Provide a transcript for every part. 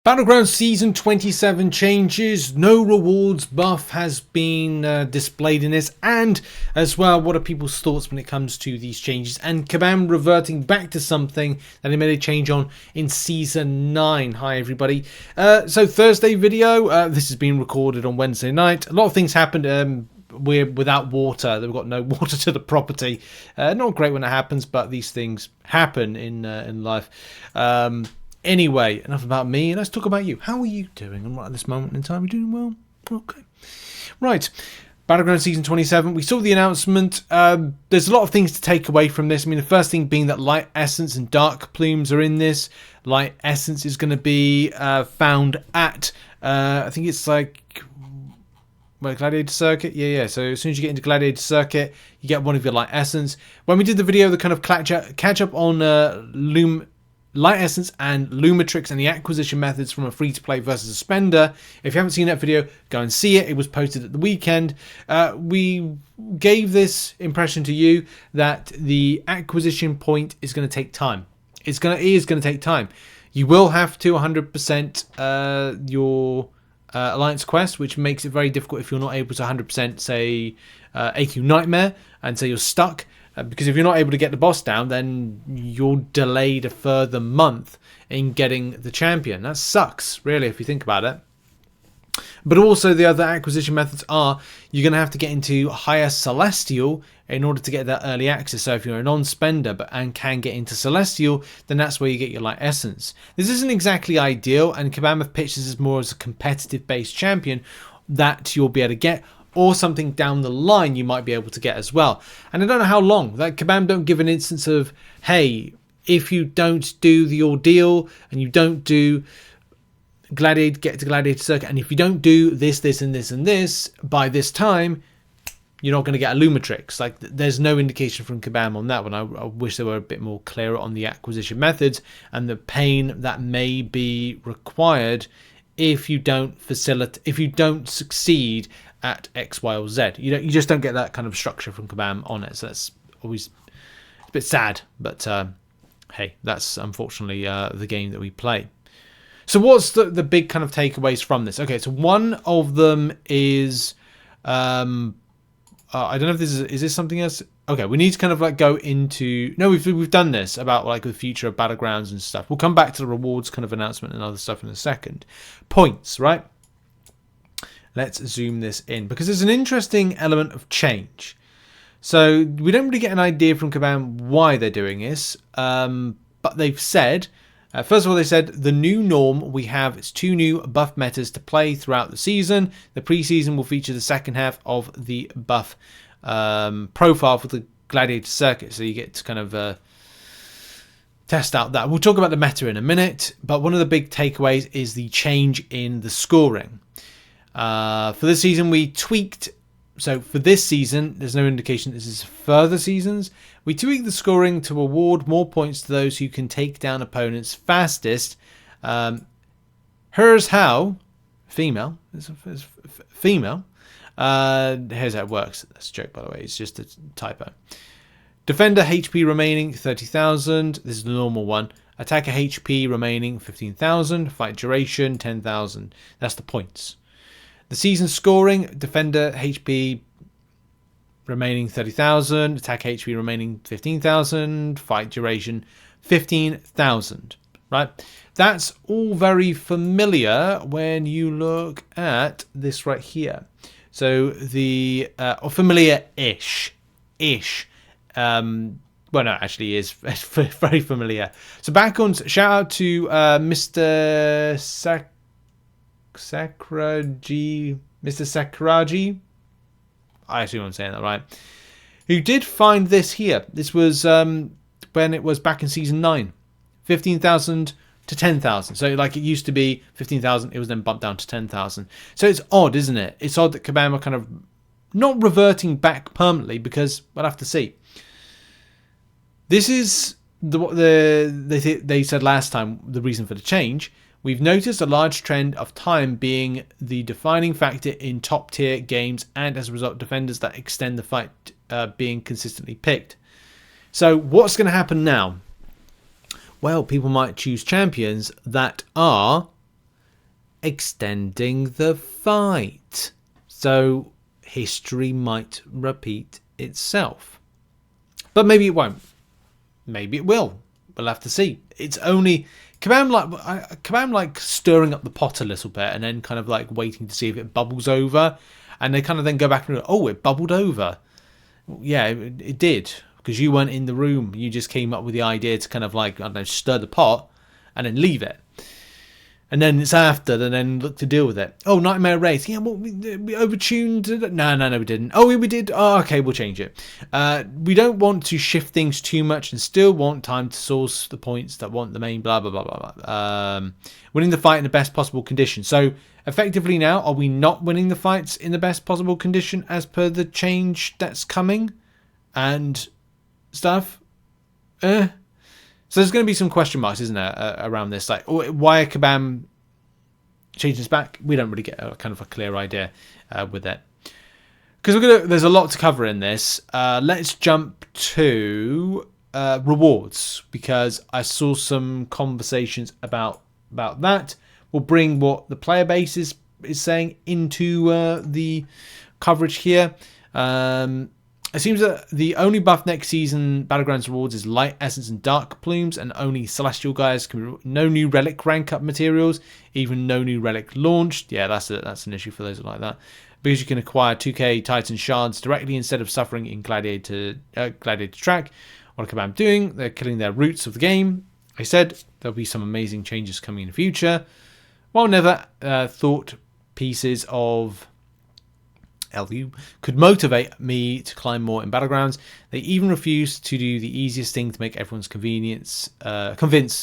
Battlegrounds Season 27 changes, no rewards buff has been displayed in this, and as well, what are people's thoughts when it comes to these changes, and Kabam reverting back to something that they made a change on in Season 9. Hi everybody. So Thursday video, this has been recorded on Wednesday night. A lot of things happened. We're without water. We've got no water to the property. Not great when it happens, but these things happen in life. Anyway, enough about me. Let's talk about you. How are you doing? And right at this moment in time, you doing well? Okay. Right. Battlegrounds Season 27. We saw the announcement. There's a lot of things to take away from this. I mean, the first thing being that Light Essence and Dark Plumes are in this. Light Essence is going to be found at, I think it's like, Gladiator Circuit? Yeah. So as soon as you get into Gladiator Circuit, you get one of your Light Essence. When we did the video, the kind of catch up on Light Essence and Lumatrix and the acquisition methods from a free-to-play versus a spender. If you haven't seen that video, go and see it. It was posted at the weekend. We gave this impression to you that the acquisition point is going to take time. It is going to take time. You will have to 100% your Alliance quest, which makes it very difficult if you're not able to 100% say AQ Nightmare and say you're stuck. Because if you're not able to get the boss down, then you're delayed a further month in getting the champion. That sucks, really, if you think about it. But also the other acquisition methods are you're going to have to get into higher Celestial in order to get that early access. So if you're a non-spender and can get into Celestial, then that's where you get your Light Essence. This isn't exactly ideal, and Kabam have pitched this as more as a competitive-based champion that you'll be able to get, or something down the line you might be able to get as well. And I don't know how long. Like, Kabam don't give an instance of, hey, if you don't do the ordeal and you don't do Gladiator, get to Gladiator Circuit, and if you don't do this, this, and this, and this by this time, you're not going to get a Lumatrix. Like, there's no indication from Kabam on that one. I wish they were a bit more clearer on the acquisition methods and the pain that may be required if you don't succeed at X, Y, or Z. You just don't get that kind of structure from Kabam on it. So that's always a bit sad. But hey, that's unfortunately the game that we play. So what's the big kind of takeaways from this? Okay, so one of them is I don't know if this is this something else. Okay, we need to kind of like go into, no, we've done this about like the future of Battlegrounds and stuff. We'll come back to the rewards kind of announcement and other stuff in a second. Points, right? Let's zoom this in because there's an interesting element of change. So we don't really get an idea from Kabam why they're doing this, but they've said, first of all, they said the new norm we have is 2 new buff metas to play throughout the season. The preseason will feature the second half of the buff profile for the Gladiator Circuit, so you get to kind of test out that. We'll talk about the meta in a minute, but one of the big takeaways is the change in the scoring. For this season, we tweaked. So for this season, there's no indication this is further seasons. We tweaked the scoring to award more points to those who can take down opponents fastest. Here's how. Female. It's female. Here's how it works. That's a joke, by the way. It's just a typo. Defender HP remaining 30,000. This is the normal one. Attacker HP remaining 15,000. Fight duration 10,000. That's the points. The season scoring, defender HP remaining 30,000, attack HP remaining 15,000, fight duration 15,000, right? That's all very familiar when you look at this right here. So the, or familiar-ish, well, no, actually is very familiar. So backgrounds, shout out to Mr. Sakuragi, Mr. Sakuragi, I assume I'm saying that right, who did find this here. This was when it was back in season 9, 15,000 to 10,000. So like it used to be 15,000, it was then bumped down to 10,000. So it's odd, isn't it? It's odd that Kabam are kind of not reverting back permanently, because we'll have to see. This is they said last time the reason for the change. We've noticed a large trend of time being the defining factor in top tier games, and as a result, defenders that extend the fight being consistently picked. So what's going to happen now? Well, people might choose champions that are extending the fight. So history might repeat itself. But maybe it won't. Maybe it will. We'll have to see. It's only Kabam like stirring up the pot a little bit and then kind of like waiting to see if it bubbles over, and they kind of then go back and go, oh, it bubbled over. Yeah, it did, because you weren't in the room. You just came up with the idea to kind of like, I don't know, stir the pot and then leave it. And then it's after, and then look to deal with it. Oh, Nightmare Race. Yeah, well, we overtuned. No, we didn't. Oh, we did. Oh, okay, we'll change it. We don't want to shift things too much and still want time to source the points that want the main blah, blah, blah, blah, blah. Winning the fight in the best possible condition. So, effectively now, are we not winning the fights in the best possible condition as per the change that's coming? And stuff? So there's going to be some question marks, isn't there, around this? Like, why are Kabam changing this back? We don't really get a kind of a clear idea with it. Because there's a lot to cover in this. Let's jump to rewards, because I saw some conversations about that. We'll bring what the player base is saying into the coverage here. It seems that the only buff next season Battlegrounds rewards is light essence and dark plumes, and only celestial guys can no new relic rank up materials, even no new relic launched. Yeah, that's an issue for those who like that, because you can acquire 2k Titan shards directly instead of suffering in Gladiator track. What are Kabam doing? They're killing their roots of the game. I said there'll be some amazing changes coming in the future. While never thought pieces of LU could motivate me to climb more in Battlegrounds, they even refuse to do the easiest thing to make everyone's convince,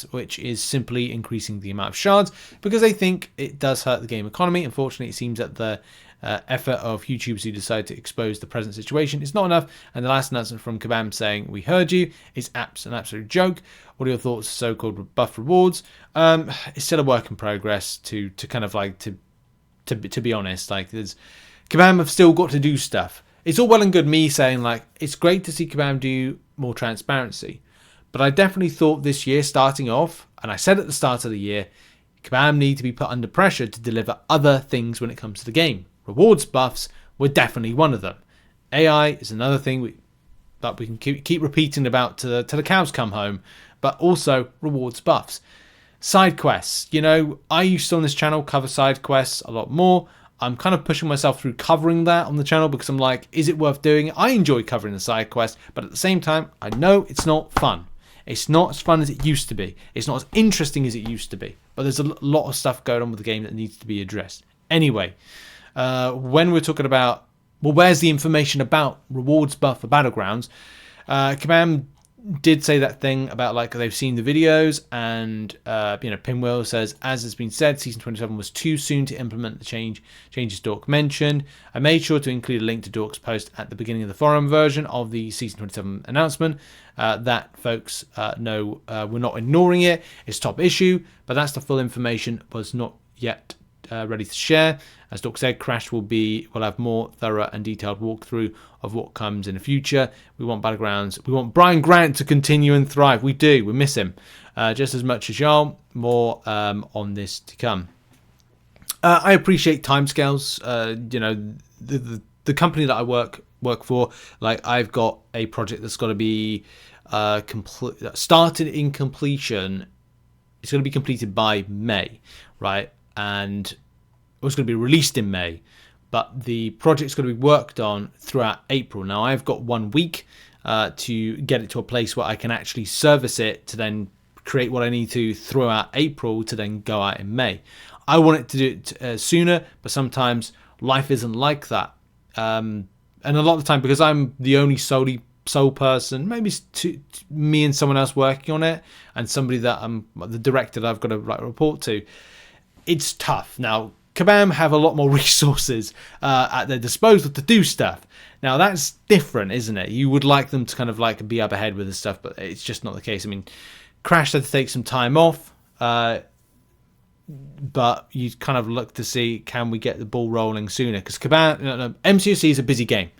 which is simply increasing the amount of shards, because they think it does hurt the game economy. Unfortunately, it seems that the effort of YouTubers who decide to expose the present situation is not enough, and the last announcement from Kabam saying "we heard you" is an absolute joke. What are your thoughts on so-called buff rewards? It's still a work in progress. To kind of like to be honest, like there's Kabam have still got to do stuff. It's all well and good me saying like it's great to see Kabam do more transparency, but I definitely thought this year starting off, and I said at the start of the year, Kabam need to be put under pressure to deliver other things when it comes to the game. Rewards buffs were definitely one of them. AI is another thing that we can keep repeating about till the cows come home, but also rewards buffs. Side quests, I used to on this channel cover side quests a lot more. I'm kind of pushing myself through covering that on the channel because I'm like, is it worth doing? I enjoy covering the side quest, but at the same time, I know it's not fun. It's not as fun as it used to be. It's not as interesting as it used to be. But there's a lot of stuff going on with the game that needs to be addressed. Anyway, when we're talking about, where's the information about rewards buff for Battlegrounds? Kabam did say that thing about like they've seen the videos, and Pinwheel says, as has been said, season 27 was too soon to implement the changes Dork mentioned. I made sure to include a link to Dork's post at the beginning of the forum version of the season 27 announcement. That folks know we're not ignoring it. It's top issue, but that's the full information was not yet ready to share. As Doc said, Crash will have more thorough and detailed walkthrough of what comes in the future. We want Battlegrounds. We want Brian Grant to continue and thrive. We do. We miss him just as much as y'all. More on this to come. I appreciate timescales. The company that I work for, like I've got a project that's got to be started in completion. It's going to be completed by May, right? And it was going to be released in May, but the project's going to be worked on throughout April. Now I've got 1 week to get it to a place where I can actually service it to then create what I need to throughout April to then go out in May. I want it to do it sooner, but sometimes life isn't like that. And a lot of the time, because I'm the only sole person, maybe it's me and someone else working on it, and somebody that I'm the director that I've got to report to, it's tough. Now, Kabam have a lot more resources at their disposal to do stuff. Now, that's different, isn't it? You would like them to kind of like be up ahead with this stuff, but it's just not the case. I mean, Crash had to take some time off, but you kind of look to see, can we get the ball rolling sooner? Because MCOC is a busy game.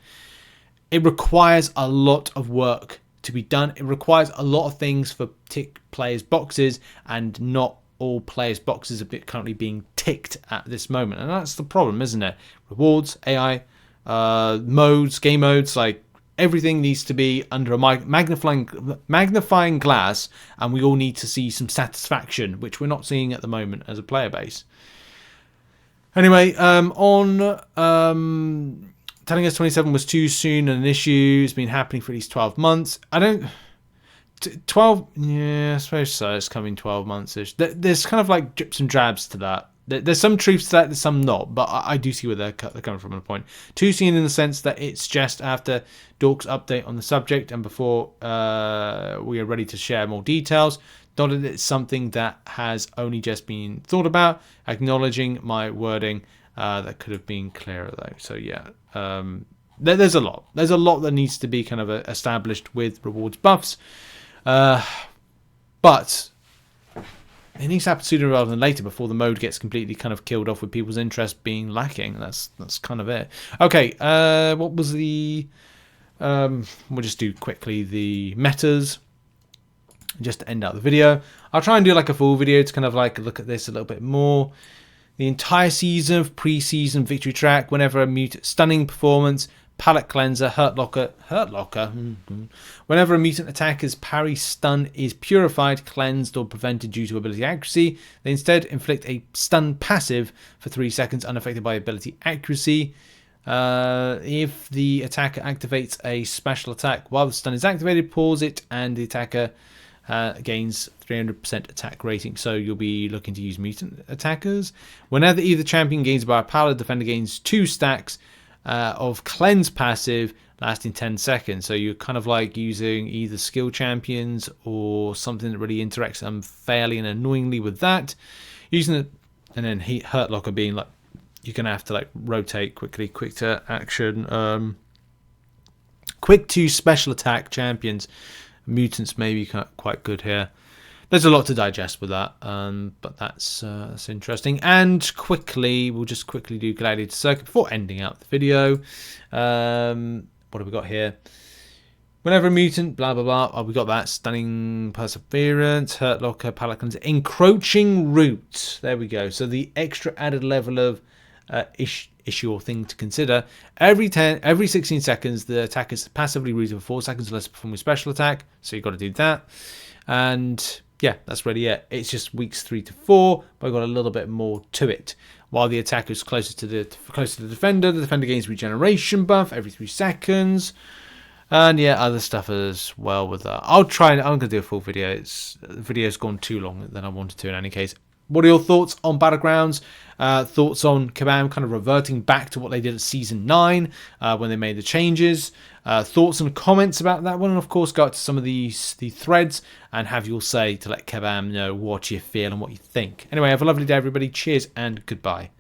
It requires a lot of work to be done. It requires a lot of things for tick players' boxes and not all players' boxes are currently being ticked at this moment, and that's the problem, isn't it? Rewards, AI, modes, game modes, like everything needs to be under a magnifying glass, and we all need to see some satisfaction, which we're not seeing at the moment as a player base. Anyway, telling us 27 was too soon and an issue. It's been happening for at least 12 months. 12, yeah, I suppose so. It's coming 12 months-ish. There's kind of like drips and drabs to that. There's some truth to that, there's some not, but I do see where they're coming from on a point. Too soon in the sense that it's just after Dork's update on the subject and before we are ready to share more details. Not that it's something that has only just been thought about. Acknowledging my wording, that could have been clearer though. So yeah, there's a lot. There's a lot that needs to be kind of established with rewards buffs. But it needs to happen sooner rather than later before the mode gets completely kind of killed off with people's interest being lacking. That's kind of it. Okay, what was the... we'll just do quickly the metas just to end out the video. I'll try and do like a full video to kind of like look at this a little bit more. The entire season of pre-season victory track, whenever a mutant stunning performance, palette cleanser, hurt locker. Whenever a mutant attacker's parry stun is purified, cleansed, or prevented due to ability accuracy, they instead inflict a stun passive for 3 seconds unaffected by ability accuracy. If the attacker activates a special attack while the stun is activated, pause it, and the attacker gains 300% attack rating. So you'll be looking to use mutant attackers. Whenever either champion gains by a power, the defender gains 2 stacks of cleanse passive lasting 10 seconds. So you're kind of like using either skill champions or something that really interacts unfairly and annoyingly with that. Using it, and then hurt locker being like you're gonna have to like rotate quickly, quick to action, quick to special attack champions. Mutants may be quite good here. There's a lot to digest with that, but that's interesting. And quickly, we'll just quickly do Gladiator Circuit before ending out the video. What have we got here? Whenever a mutant, blah, blah, blah. Oh, we got that. Stunning Perseverance, Hurt Locker, Palette Cleanser, Encroaching Root. There we go. So the extra added level of issue or thing to consider. Every 16 seconds, the attacker is passively rooted for 4 seconds unless performing a special attack. So you've got to do that. And yeah, that's really it. It's just weeks 3 to 4, but I've got a little bit more to it. While the attacker is closer to the defender gains regeneration buff every 3 seconds. And yeah, other stuff as well with that. I'm going to do a full video. The video's gone too long than I wanted to in any case. What are your thoughts on Battlegrounds? Thoughts on Kabam kind of reverting back to what they did at Season 9 when they made the changes? Thoughts and comments about that one? And of course, go out to some of the threads and have your say to let Kabam know what you feel and what you think. Anyway, have a lovely day, everybody. Cheers and goodbye.